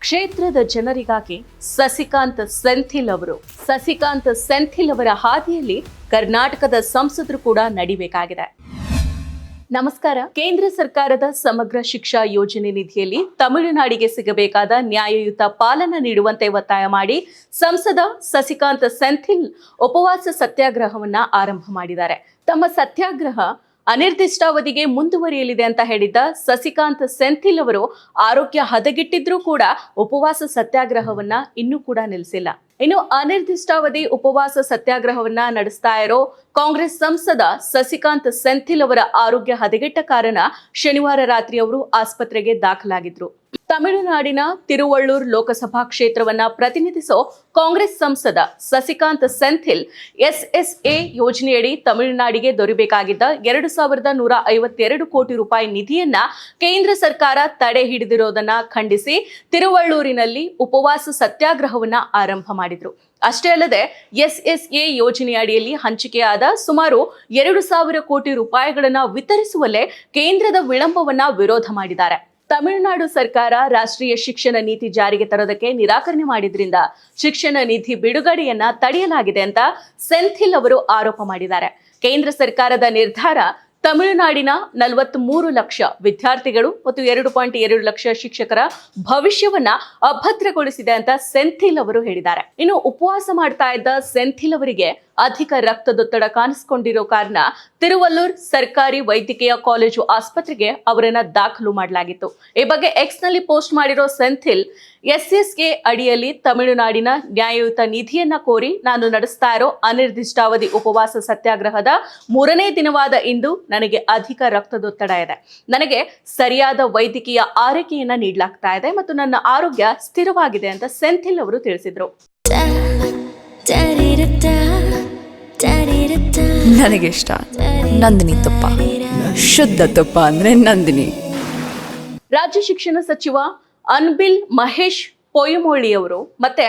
ಕ್ಷೇತ್ರದ ಜನರಿಗಾಗಿ ಸಸಿಕಾಂತ್ ಸೆಂಥಿಲ್ ಅವರ ಹಾದಿಯಲ್ಲಿ ಕರ್ನಾಟಕದ ಸಂಸದರು ಕೂಡ ನಡಿಬೇಕಾಗಿದೆ. ನಮಸ್ಕಾರ. ಕೇಂದ್ರ ಸರ್ಕಾರದ ಸಮಗ್ರ ಶಿಕ್ಷಾ ಯೋಜನೆ ನಿಧಿಯಲ್ಲಿ ತಮಿಳುನಾಡಿಗೆ ಸಿಗಬೇಕಾದ ನ್ಯಾಯಯುತ ಪಾಲನ ನೀಡುವಂತೆ ಒತ್ತಾಯ ಮಾಡಿ ಸಂಸದ ಸಸಿಕಾಂತ್ ಸೆಂಥಿಲ್ ಉಪವಾಸ ಸತ್ಯಾಗ್ರಹವನ್ನ ಆರಂಭ ಮಾಡಿದ್ದಾರೆ. ತಮ್ಮ ಸತ್ಯಾಗ್ರಹ ಅನಿರ್ದಿಷ್ಟಾವಧಿಗೆ ಮುಂದುವರಿಯಲಿದೆ ಅಂತ ಹೇಳಿದ್ದ ಸಸಿಕಾಂತ್ ಸೆಂಥಿಲ್ ಅವರು ಆರೋಗ್ಯ ಹದಗೆಟ್ಟಿದ್ರೂ ಕೂಡ ಉಪವಾಸ ಸತ್ಯಾಗ್ರಹವನ್ನ ಇನ್ನೂ ಕೂಡ ನಿಲ್ಲಿಸಿಲ್ಲ. ಇನ್ನು ಅನಿರ್ದಿಷ್ಟಾವಧಿ ಉಪವಾಸ ಸತ್ಯಾಗ್ರಹವನ್ನ ನಡೆಸ್ತಾ ಇರೋ ಕಾಂಗ್ರೆಸ್ ಸಂಸದ ಸಸಿಕಾಂತ್ ಸೆಂಥಿಲ್ ಅವರ ಆರೋಗ್ಯ ಹದಗೆಟ್ಟ ಕಾರಣ ಶನಿವಾರ ರಾತ್ರಿ ಅವರು ಆಸ್ಪತ್ರೆಗೆ ದಾಖಲಾಗಿದ್ರು. ತಮಿಳುನಾಡಿನ ತಿರುವಳ್ಳೂರ್ ಲೋಕಸಭಾ ಕ್ಷೇತ್ರವನ್ನ ಪ್ರತಿನಿಧಿಸೋ ಕಾಂಗ್ರೆಸ್ ಸಂಸದ ಸಸಿಕಾಂತ್ ಸೆಂಥಿಲ್ SSA ಯೋಜನೆಯಡಿ ತಮಿಳುನಾಡಿಗೆ ದೊರೆಯಬೇಕಾಗಿದ್ದ 2,152 ಕೋಟಿ ರೂಪಾಯಿ ನಿಧಿಯನ್ನ ಕೇಂದ್ರ ಸರ್ಕಾರ ತಡೆ ಹಿಡಿದಿರೋದನ್ನ ಖಂಡಿಸಿ ತಿರುವಳ್ಳೂರಿನಲ್ಲಿ ಉಪವಾಸ ಸತ್ಯಾಗ್ರಹವನ್ನ ಆರಂಭ ಮಾಡಿದ್ರು. ಅಷ್ಟೇ ಅಲ್ಲದೆ SSA ಯೋಜನೆಯಡಿಯಲ್ಲಿ ಹಂಚಿಕೆಯಾದ ಸುಮಾರು 2,000 ಕೋಟಿ ರೂಪಾಯಿಗಳನ್ನ ವಿತರಿಸುವಲ್ಲೇ ಕೇಂದ್ರದ ವಿಳಂಬವನ್ನ ವಿರೋಧ ಮಾಡಿದ್ದಾರೆ. ತಮಿಳುನಾಡು ಸರ್ಕಾರ ರಾಷ್ಟ್ರೀಯ ಶಿಕ್ಷಣ ನೀತಿ ಜಾರಿಗೆ ತರೋದಕ್ಕೆ ನಿರಾಕರಣೆ ಮಾಡಿದ್ರಿಂದ ಶಿಕ್ಷಣ ನಿಧಿ ಬಿಡುಗಡೆಯನ್ನ ತಡೆಯಲಾಗಿದೆ ಅಂತ ಸೆಂಥಿಲ್ ಅವರು ಆರೋಪ ಮಾಡಿದ್ದಾರೆ. ಕೇಂದ್ರ ಸರ್ಕಾರದ ನಿರ್ಧಾರ ತಮಿಳುನಾಡಿನ 43 ಲಕ್ಷ ವಿದ್ಯಾರ್ಥಿಗಳು ಮತ್ತು 2.2 ಲಕ್ಷ ಶಿಕ್ಷಕರ ಭವಿಷ್ಯವನ್ನ ಅಭದ್ರಗೊಳಿಸಿದೆ ಅಂತ ಸೆಂಥಿಲ್ ಅವರು ಹೇಳಿದ್ದಾರೆ. ಇನ್ನು ಉಪವಾಸ ಮಾಡ್ತಾ ಇದ್ದ ಸೆಂಥಿಲ್ ಅವರಿಗೆ ಅಧಿಕ ರಕ್ತದೊತ್ತಡ ಕಾಣಿಸಿಕೊಂಡಿರೋ ಕಾರಣ ತಿರುವಲ್ಲೂರ್ ಸರ್ಕಾರಿ ವೈದ್ಯಕೀಯ ಕಾಲೇಜು ಆಸ್ಪತ್ರೆಗೆ ಅವರನ್ನ ದಾಖಲು ಮಾಡಲಾಗಿತ್ತು. ಈ ಬಗ್ಗೆ ಎಕ್ಸ್ ನಲ್ಲಿ ಪೋಸ್ಟ್ ಮಾಡಿರೋ ಸೆಂಥಿಲ್ SSA ಅಡಿಯಲ್ಲಿ ತಮಿಳುನಾಡಿನ ನ್ಯಾಯಯುತ ನಿಧಿಯನ್ನ ಕೋರಿ ನಾನು ನಡೆಸ್ತಾ ಇರೋ ಅನಿರ್ದಿಷ್ಟಾವಧಿ ಉಪವಾಸ ಸತ್ಯಾಗ್ರಹದ 3ನೇ ದಿನವಾದ ಇಂದು ನನಗೆ ಅಧಿಕ ರಕ್ತದೊತ್ತಡ ಇದೆ. ನನಗೆ ಸರಿಯಾದ ವೈದ್ಯಕೀಯ ಆರೈಕೆಯನ್ನ ನೀಡಲಾಗ್ತಾ ಇದೆ ಮತ್ತು ನನ್ನ ಆರೋಗ್ಯ ಸ್ಥಿರವಾಗಿದೆ ಅಂತ ಸೆಂಥಿಲ್ ಅವರು ತಿಳಿಸಿದ್ರು. ನನಗೆ ಇಷ್ಟ ನಂದಿನಿ ತುಪ್ಪ, ಶುದ್ಧ ತುಪ್ಪ ಅಂದ್ರೆ ನಂದಿನಿ. ರಾಜ್ಯ ಶಿಕ್ಷಣ ಸಚಿವ ಅನ್ಬಿಲ್ ಮಹೇಶ್ ಪೊಯ್ಯಮೊಳಿ ಅವರು ಮತ್ತೆ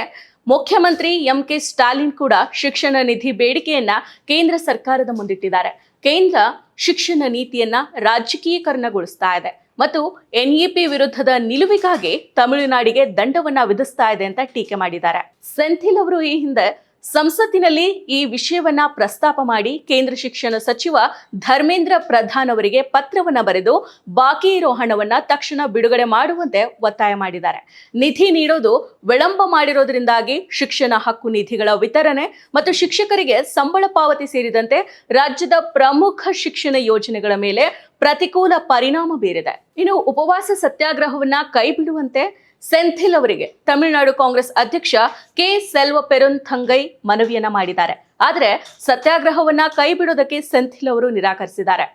ಮುಖ್ಯಮಂತ್ರಿ MK ಸ್ಟಾಲಿನ್ ಕೂಡ ಶಿಕ್ಷಣ ನಿಧಿ ಬೇಡಿಕೆಯನ್ನ ಕೇಂದ್ರ ಸರ್ಕಾರದ ಮುಂದಿಟ್ಟಿದ್ದಾರೆ. ಕೇಂದ್ರ ಶಿಕ್ಷಣ ನೀತಿಯನ್ನ ರಾಜಕೀಯಕರಣಗೊಳಿಸ್ತಾ ಇದೆ ಮತ್ತು NEP ವಿರುದ್ಧದ ನಿಲುವಿಗಾಗಿ ತಮಿಳುನಾಡಿಗೆ ದಂಡವನ್ನ ವಿಧಿಸ್ತಾ ಇದೆ ಅಂತ ಟೀಕೆ ಮಾಡಿದ್ದಾರೆ. ಸೆಂಥಿಲ್ ಅವರು ಈ ಹಿಂದೆ ಸಂಸತ್ತಿನಲ್ಲಿ ಈ ವಿಷಯವನ್ನ ಪ್ರಸ್ತಾಪ ಮಾಡಿ ಕೇಂದ್ರ ಶಿಕ್ಷಣ ಸಚಿವ ಧರ್ಮೇಂದ್ರ ಪ್ರಧಾನ್ ಅವರಿಗೆ ಪತ್ರವನ್ನ ಬರೆದು ಬಾಕಿ ಇರೋ ಹಣವನ್ನ ತಕ್ಷಣ ಬಿಡುಗಡೆ ಮಾಡುವಂತೆ ಒತ್ತಾಯ ಮಾಡಿದ್ದಾರೆ. ನಿಧಿ ನೀಡೋದು ವಿಳಂಬ ಮಾಡಿರೋದ್ರಿಂದಾಗಿ ಶಿಕ್ಷಣ ಹಕ್ಕು ನಿಧಿಗಳ ವಿತರಣೆ ಮತ್ತು ಶಿಕ್ಷಕರಿಗೆ ಸಂಬಳ ಪಾವತಿ ಸೇರಿದಂತೆ ರಾಜ್ಯದ ಪ್ರಮುಖ ಶಿಕ್ಷಣ ಯೋಜನೆಗಳ ಮೇಲೆ ಪ್ರತಿಕೂಲ ಪರಿಣಾಮ ಬೀರಿದೆ. ಇನ್ನು ಉಪವಾಸ ಸತ್ಯಾಗ್ರಹವನ್ನ ಕೈಬಿಡುವಂತೆ ಸೆಂಥಿಲ್ ಅವರಿಗೆ ತಮಿಳುನಾಡು ಕಾಂಗ್ರೆಸ್ ಅಧ್ಯಕ್ಷ K. ಸೆಲ್ವಪೆರುಂಥಂಗೈ ಮನವಿಯನ್ನ ಮಾಡಿದ್ದಾರೆ. ಆದರೆ ಸತ್ಯಾಗ್ರಹವನ್ನ ಕೈ ಬಿಡೋದಕ್ಕೆ ಸೆಂಥಿಲ್ ಅವರು ನಿರಾಕರಿಸಿದ್ದಾರೆ.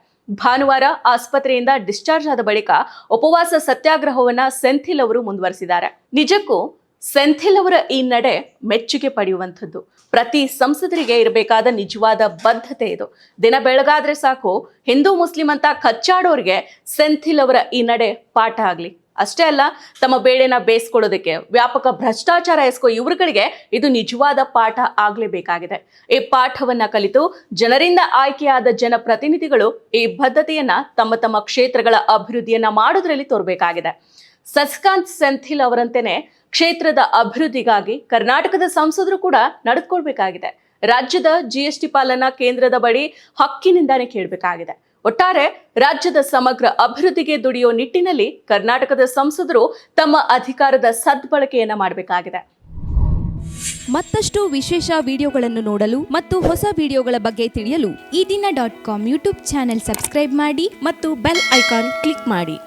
ಭಾನುವಾರ ಆಸ್ಪತ್ರೆಯಿಂದ ಡಿಸ್ಚಾರ್ಜ್ ಆದ ಬಳಿಕ ಉಪವಾಸ ಸತ್ಯಾಗ್ರಹವನ್ನ ಸೆಂಥಿಲ್ ಅವರು ಮುಂದುವರಿಸಿದ್ದಾರೆ. ನಿಜಕ್ಕೂ ಸೆಂಥಿಲ್ ಅವರ ಈ ನಡೆ ಮೆಚ್ಚುಗೆ ಪಡೆಯುವಂಥದ್ದು. ಪ್ರತಿ ಸಂಸದರಿಗೆ ಇರಬೇಕಾದ ನಿಜವಾದ ಬದ್ಧತೆ ಇದು. ದಿನ ಬೆಳಗಾದ್ರೆ ಸಾಕು ಹಿಂದೂ ಮುಸ್ಲಿಂ ಅಂತ ಕಚ್ಚಾಡೋರಿಗೆ ಸೆಂಥಿಲ್ ಅವರ ಈ ನಡೆ ಪಾಠ ಆಗ್ಲಿ. ಅಷ್ಟೇ ಅಲ್ಲ, ತಮ್ಮ ಬೇಳೆನ ಬೇಯಿಸ್ಕೊಳ್ಳೋದಕ್ಕೆ ವ್ಯಾಪಕ ಭ್ರಷ್ಟಾಚಾರ ಎಸ್ಕೋ ಇವರುಗಳಿಗೆ ಇದು ನಿಜವಾದ ಪಾಠ ಆಗ್ಲೇಬೇಕಾಗಿದೆ. ಈ ಪಾಠವನ್ನ ಕಲಿತು ಜನರಿಂದ ಆಯ್ಕೆಯಾದ ಜನಪ್ರತಿನಿಧಿಗಳು ಈ ಬದ್ಧತೆಯನ್ನ ತಮ್ಮ ತಮ್ಮ ಕ್ಷೇತ್ರಗಳ ಅಭಿವೃದ್ಧಿಯನ್ನ ಮಾಡೋದ್ರಲ್ಲಿ ತೋರ್ಬೇಕಾಗಿದೆ. ಸಸಿಕಾಂತ್ ಸೆಂಥಿಲ್ ಅವರಂತೆಯೇ ಕ್ಷೇತ್ರದ ಅಭಿವೃದ್ಧಿಗಾಗಿ ಕರ್ನಾಟಕದ ಸಂಸದರು ಕೂಡ ನಡೆದುಕೊಳ್ಬೇಕಾಗಿದೆ. ರಾಜ್ಯದ GST ಪಾಲನ್ನ ಕೇಂದ್ರದ ಬಳಿ ಹಕ್ಕಿನಿಂದಾನೇ ಕೇಳಬೇಕಾಗಿದೆ. ಒಟ್ಟಾರೆ ರಾಜ್ಯದ ಸಮಗ್ರ ಅಭಿವೃದ್ಧಿಗೆ ದುಡಿಯೋ ನಿಟ್ಟಿನಲ್ಲಿ ಕರ್ನಾಟಕದ ಸಂಸದರು ತಮ್ಮ ಅಧಿಕಾರದ ಸದ್ಬಳಕೆಯನ್ನ ಮಾಡಬೇಕಾಗಿದೆ. ಮತ್ತಷ್ಟು ವಿಶೇಷ ವಿಡಿಯೋಗಳನ್ನು ನೋಡಲು ಮತ್ತು ಹೊಸ ವಿಡಿಯೋಗಳ ಬಗ್ಗೆ ತಿಳಿಯಲು ಈ ದಿನ .com ಯೂಟ್ಯೂಬ್ ಚಾನೆಲ್ ಸಬ್ಸ್ಕ್ರೈಬ್ ಮಾಡಿ ಮತ್ತು ಬೆಲ್ ಐಕಾನ್ ಕ್ಲಿಕ್ ಮಾಡಿ.